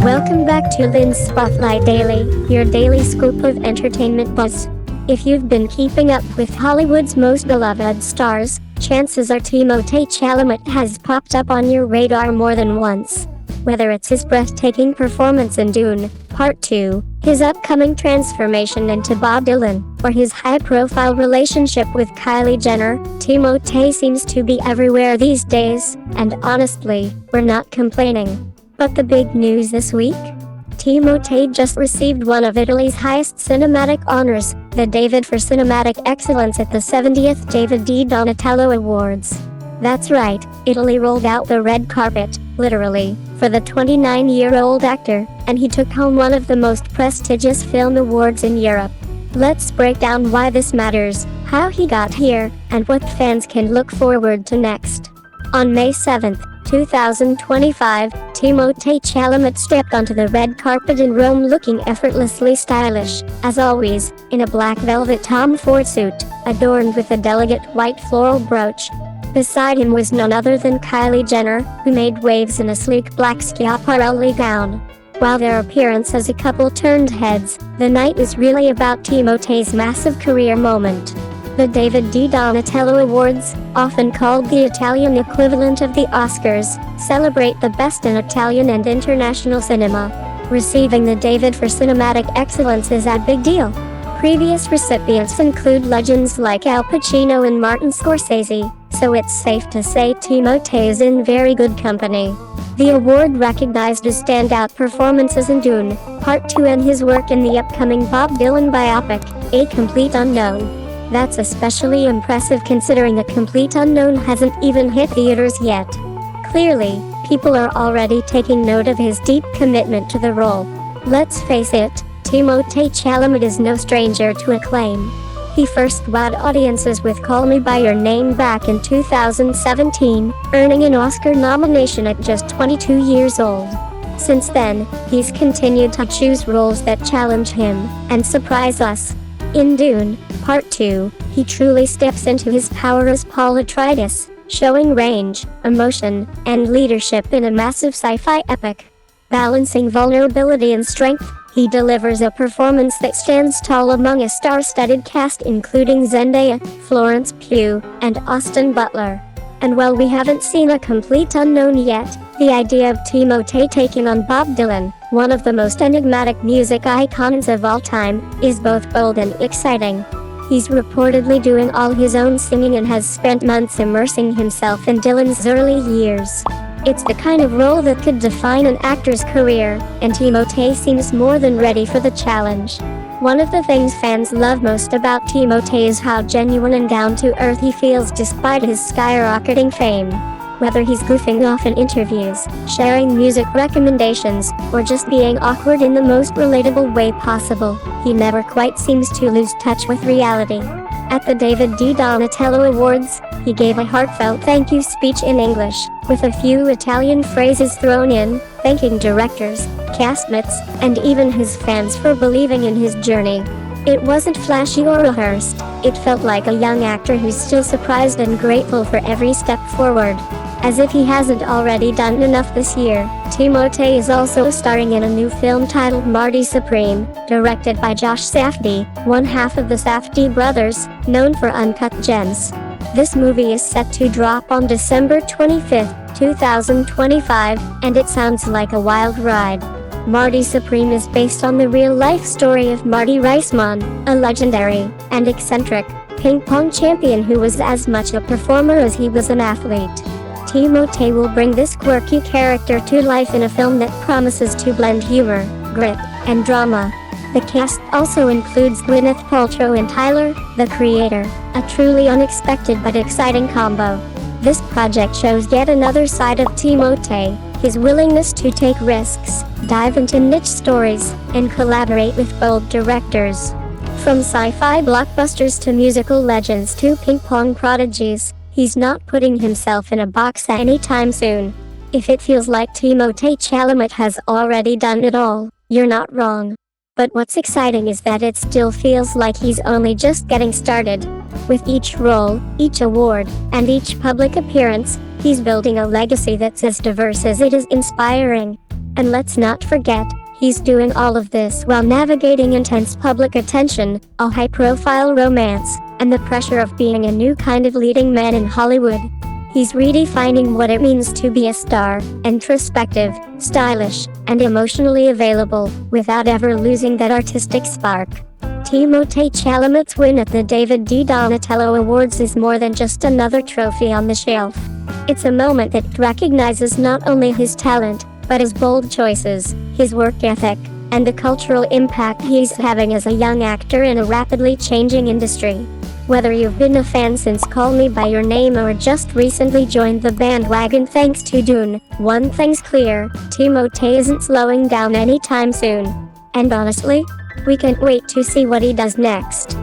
Welcome back to Lynn's Spotlight Daily, your daily scoop of entertainment buzz. If you've been keeping up with Hollywood's most beloved stars, chances are Timothée Chalamet has popped up on your radar more than once. Whether it's his breathtaking performance in Dune, Part 2, his upcoming transformation into Bob Dylan, or his high-profile relationship with Kylie Jenner, Timothée seems to be everywhere these days, and honestly, we're not complaining. But the big news this week? Timothée just received one of Italy's highest cinematic honors, the David for Cinematic Excellence at the 70th David di Donatello Awards. That's right, Italy rolled out the red carpet, literally, for the 29-year-old actor, and he took home one of the most prestigious film awards in Europe. Let's break down why this matters, how he got here, and what fans can look forward to next. On May 7th, 2025, Timothée Chalamet stepped onto the red carpet in Rome looking effortlessly stylish, as always, in a black velvet Tom Ford suit, adorned with a delicate white floral brooch. Beside him was none other than Kylie Jenner, who made waves in a sleek black Schiaparelli gown. While their appearance as a couple turned heads, the night was really about Timothée's massive career moment. The David di Donatello Awards, often called the Italian equivalent of the Oscars, celebrate the best in Italian and international cinema. Receiving the David for Cinematic Excellence is a big deal. Previous recipients include legends like Al Pacino and Martin Scorsese, so it's safe to say Timothée is in very good company. The award recognized his standout performances in Dune, Part 2 and his work in the upcoming Bob Dylan biopic, A Complete Unknown. That's especially impressive considering A Complete Unknown hasn't even hit theaters yet. Clearly, people are already taking note of his deep commitment to the role. Let's face it, Timothée Chalamet is no stranger to acclaim. He first wowed audiences with Call Me By Your Name back in 2017, earning an Oscar nomination at just 22 years old. Since then, he's continued to choose roles that challenge him and surprise us. In Dune, Part 2, he truly steps into his power as Paul Atreides, showing range, emotion, and leadership in a massive sci-fi epic. Balancing vulnerability and strength, he delivers a performance that stands tall among a star-studded cast including Zendaya, Florence Pugh, and Austin Butler. And while we haven't seen A Complete Unknown yet, the idea of Timothée taking on Bob Dylan, one of the most enigmatic music icons of all time, is both bold and exciting. He's reportedly doing all his own singing and has spent months immersing himself in Dylan's early years. It's the kind of role that could define an actor's career, and Timothée seems more than ready for the challenge. One of the things fans love most about Timothée is how genuine and down-to-earth he feels despite his skyrocketing fame. Whether he's goofing off in interviews, sharing music recommendations, or just being awkward in the most relatable way possible, he never quite seems to lose touch with reality. At the David di Donatello Awards, he gave a heartfelt thank you speech in English, with a few Italian phrases thrown in, thanking directors, castmates, and even his fans for believing in his journey. It wasn't flashy or rehearsed, it felt like a young actor who's still surprised and grateful for every step forward. As if he hasn't already done enough this year, Timothée is also starring in a new film titled Marty Supreme, directed by Josh Safdie, one half of the Safdie brothers, known for Uncut Gems. This movie is set to drop on December 25, 2025, and it sounds like a wild ride. Marty Supreme is based on the real-life story of Marty Reisman, a legendary and eccentric ping pong champion who was as much a performer as he was an athlete. Timothée will bring this quirky character to life in a film that promises to blend humor, grit, and drama. The cast also includes Gwyneth Paltrow and Tyler, the Creator, a truly unexpected but exciting combo. This project shows yet another side of Timothée, his willingness to take risks, dive into niche stories, and collaborate with bold directors. From sci-fi blockbusters to musical legends to ping-pong prodigies, he's not putting himself in a box anytime soon. If it feels like Timothée Chalamet has already done it all, you're not wrong. But what's exciting is that it still feels like he's only just getting started. With each role, each award, and each public appearance, he's building a legacy that's as diverse as it is inspiring. And let's not forget, he's doing all of this while navigating intense public attention, a high-profile romance, and the pressure of being a new kind of leading man in Hollywood. He's redefining what it means to be a star, introspective, stylish, and emotionally available, without ever losing that artistic spark. Timothée Chalamet's win at the David D. Donatello Awards is more than just another trophy on the shelf. It's a moment that recognizes not only his talent, but his bold choices, his work ethic, and the cultural impact he's having as a young actor in a rapidly changing industry. Whether you've been a fan since Call Me By Your Name or just recently joined the bandwagon thanks to Dune, one thing's clear, Timothée isn't slowing down anytime soon. And honestly, we can't wait to see what he does next.